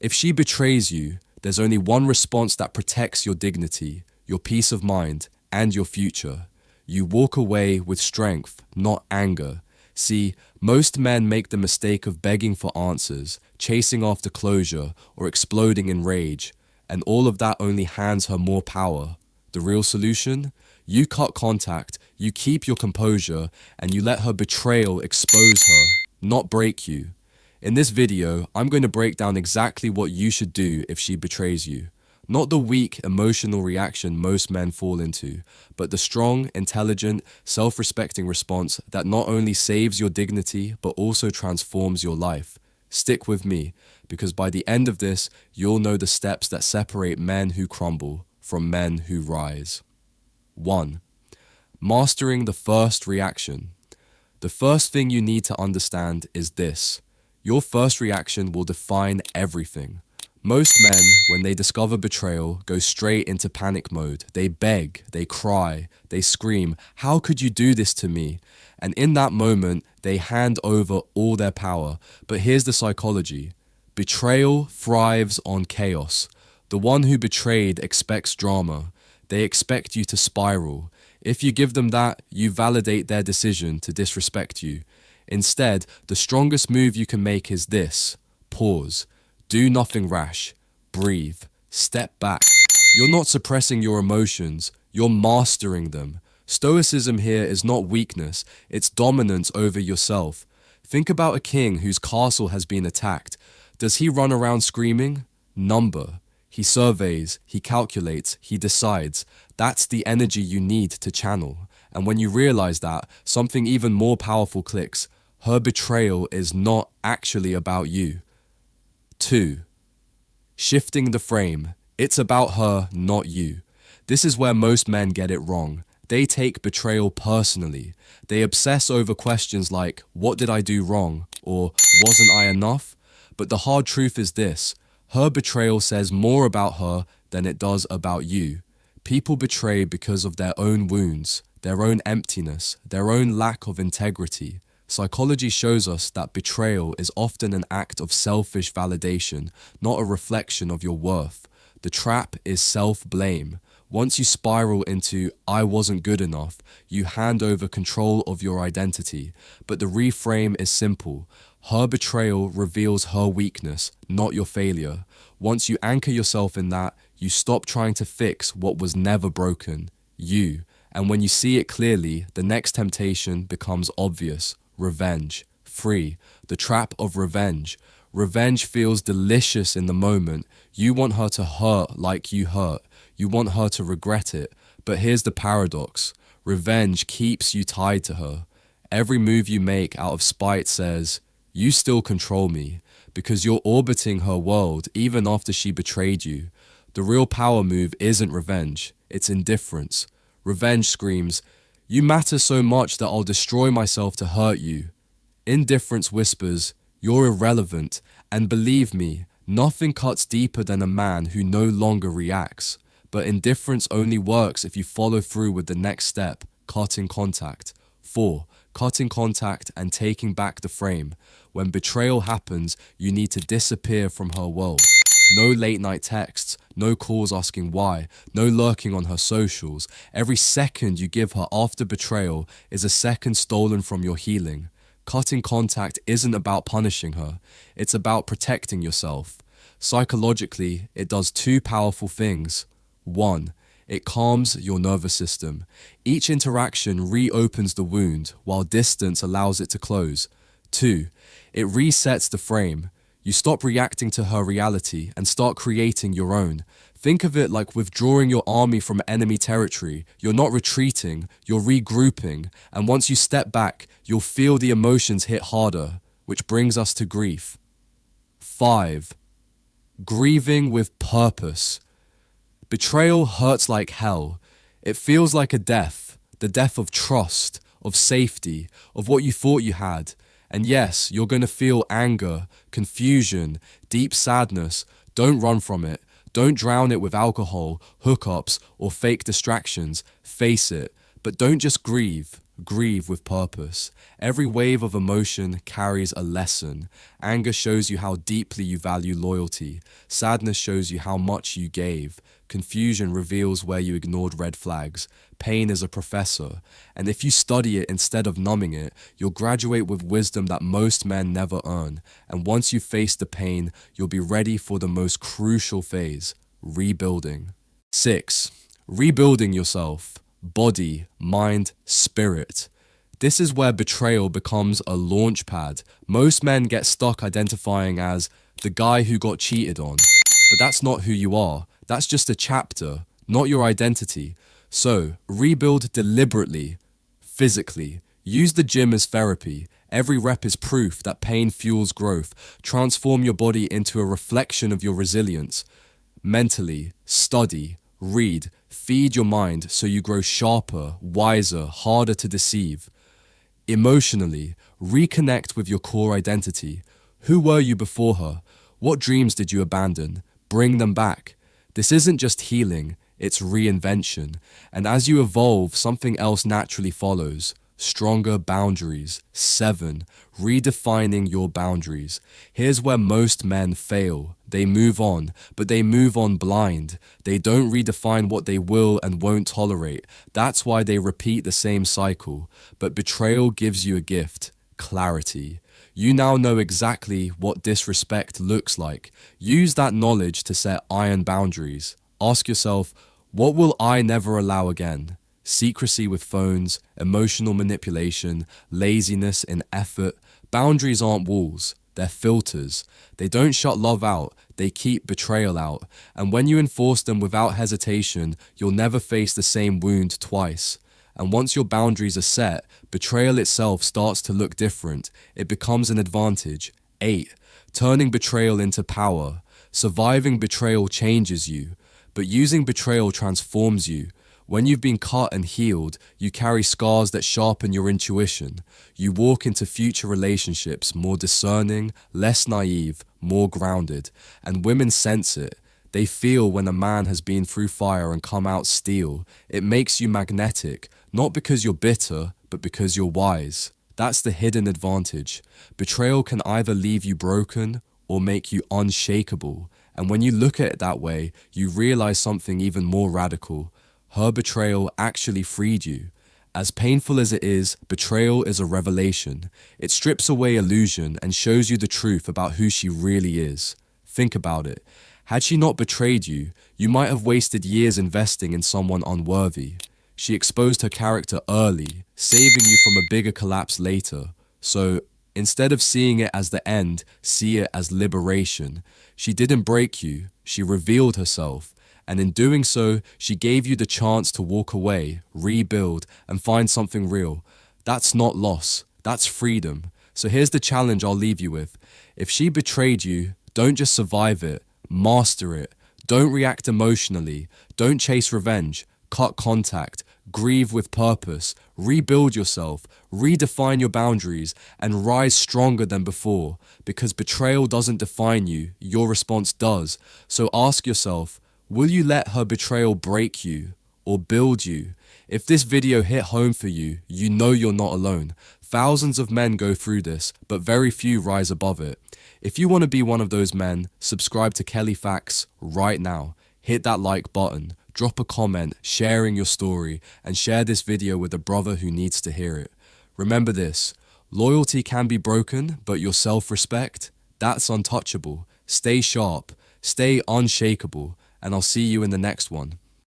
If she betrays you, there's only one response that protects your dignity, your peace of mind, and your future. You walk away with strength, not anger. See, most men make the mistake of begging for answers, chasing after closure, or exploding in rage, and all of that only hands her more power. The real solution? You cut contact, you keep your composure, and you let her betrayal expose her, not break you. In this video, I'm going to break down exactly what you should do if she betrays you. Not the weak, emotional reaction most men fall into, but the strong, intelligent, self-respecting response that not only saves your dignity, but also transforms your life. Stick with me, because by the end of this, you'll know the steps that separate men who crumble from men who rise. 1. Mastering the first reaction. The first thing you need to understand is this. Your first reaction will define everything. Most men, when they discover betrayal, go straight into panic mode. They beg, they cry, they scream, "How could you do this to me?" And in that moment, they hand over all their power. But here's the psychology. Betrayal thrives on chaos. The one who betrayed expects drama. They expect you to spiral. If you give them that, you validate their decision to disrespect you. Instead, the strongest move you can make is this. Pause. Do nothing rash. Breathe. Step back. You're not suppressing your emotions. You're mastering them. Stoicism here is not weakness. It's dominance over yourself. Think about a king whose castle has been attacked. Does he run around screaming? Number. He surveys, he calculates, he decides. That's the energy you need to channel. And when you realize that, something even more powerful clicks. Her betrayal is not actually about you. 2. Shifting the frame. It's about her, not you. This is where most men get it wrong. They take betrayal personally. They obsess over questions like, "What did I do wrong?" or "Wasn't I enough?" But the hard truth is this. Her betrayal says more about her than it does about you. People betray because of their own wounds, their own emptiness, their own lack of integrity. Psychology shows us that betrayal is often an act of selfish validation, not a reflection of your worth. The trap is self-blame. Once you spiral into "I wasn't good enough," you hand over control of your identity. But the reframe is simple. Her betrayal reveals her weakness, not your failure. Once you anchor yourself in that, you stop trying to fix what was never broken, you. And when you see it clearly, the next temptation becomes obvious. Revenge. Free. The trap of revenge. Revenge feels delicious in the moment. You want her to hurt like you hurt. You want her to regret it. But here's the paradox. Revenge keeps you tied to her. Every move you make out of spite says, "You still control me," because you're orbiting her world even after she betrayed you. The real power move isn't revenge, it's indifference. Revenge screams, "You matter so much that I'll destroy myself to hurt you." Indifference whispers, "You're irrelevant," and believe me, nothing cuts deeper than a man who no longer reacts. But indifference only works if you follow through with the next step, cutting contact. 4. Cutting contact and taking back the frame. When betrayal happens, you need to disappear from her world. No late night texts, no calls asking why, no lurking on her socials. Every second you give her after betrayal is a second stolen from your healing. Cutting contact isn't about punishing her, it's about protecting yourself. Psychologically, it does two powerful things. 1. It calms your nervous system. Each interaction reopens the wound, while distance allows it to close. 2. It resets the frame. You stop reacting to her reality and start creating your own. Think of it like withdrawing your army from enemy territory. You're not retreating, you're regrouping. And once you step back, you'll feel the emotions hit harder, which brings us to grief. 5. Grieving with purpose. Betrayal hurts like hell. It feels like a death, the death of trust, of safety, of what you thought you had. And yes, you're going to feel anger, confusion, deep sadness. Don't run from it. Don't drown it with alcohol, hookups, or fake distractions. Face it. But don't just grieve. grieve with purpose. Every wave of emotion carries a lesson. Anger shows you how deeply you value loyalty. Sadness shows you how much you gave. Confusion reveals where you ignored red flags. Pain is a professor, and if you study it instead of numbing it, you'll graduate with wisdom that most men never earn. And once you face the pain, you'll be ready for the most crucial phase, rebuilding. 6. Rebuilding yourself. Body, mind, spirit. This is where betrayal becomes a launch pad. Most men get stuck identifying as the guy who got cheated on. But that's not who you are. That's just a chapter, not your identity. So, rebuild deliberately, physically. Use the gym as therapy. Every rep is proof that pain fuels growth. Transform your body into a reflection of your resilience. Mentally, study, read, feed your mind so you grow sharper, wiser, harder to deceive. Emotionally, reconnect with your core identity. Who were you before her? What dreams did you abandon? Bring them back. This isn't just healing, it's reinvention. And as you evolve, something else naturally follows. Stronger boundaries. 7. Redefining your boundaries. Here's where most men fail. They move on, but they move on blind. They don't redefine what they will and won't tolerate. That's why they repeat the same cycle. But betrayal gives you a gift: clarity. You now know exactly what disrespect looks like. Use that knowledge to set iron boundaries. Ask yourself, what will I never allow again? Secrecy with phones, emotional manipulation, laziness in effort. Boundaries aren't walls, they're filters. They don't shut love out, they keep betrayal out. And when you enforce them without hesitation, you'll never face the same wound twice. And once your boundaries are set, betrayal itself starts to look different. It becomes an advantage. 8. Turning betrayal into power. Surviving betrayal changes you, but using betrayal transforms you. When you've been cut and healed, you carry scars that sharpen your intuition. You walk into future relationships more discerning, less naive, more grounded. And women sense it. They feel when a man has been through fire and come out steel. It makes you magnetic, not because you're bitter, but because you're wise. That's the hidden advantage. Betrayal can either leave you broken or make you unshakable. And when you look at it that way, you realize something even more radical. Her betrayal actually freed you. As painful as it is, betrayal is a revelation. It strips away illusion and shows you the truth about who she really is. Think about it. Had she not betrayed you, you might have wasted years investing in someone unworthy. She exposed her character early, saving you from a bigger collapse later. So, instead of seeing it as the end, see it as liberation. She didn't break you, she revealed herself. And in doing so, she gave you the chance to walk away, rebuild, and find something real. That's not loss, that's freedom. So here's the challenge I'll leave you with. If she betrayed you, don't just survive it, master it. Don't react emotionally, don't chase revenge, cut contact, grieve with purpose, rebuild yourself, redefine your boundaries, and rise stronger than before. Because betrayal doesn't define you, your response does. So ask yourself, will you let her betrayal break you or build you? If this video hit home for you, you know you're not alone. Thousands of men go through this, but very few rise above it. If you want to be one of those men, subscribe to Kelley Facts right now. Hit that like button, drop a comment sharing your story, and share this video with a brother who needs to hear it. Remember this, loyalty can be broken, but your self-respect, that's untouchable. Stay sharp, stay unshakable, and I'll see you in the next one.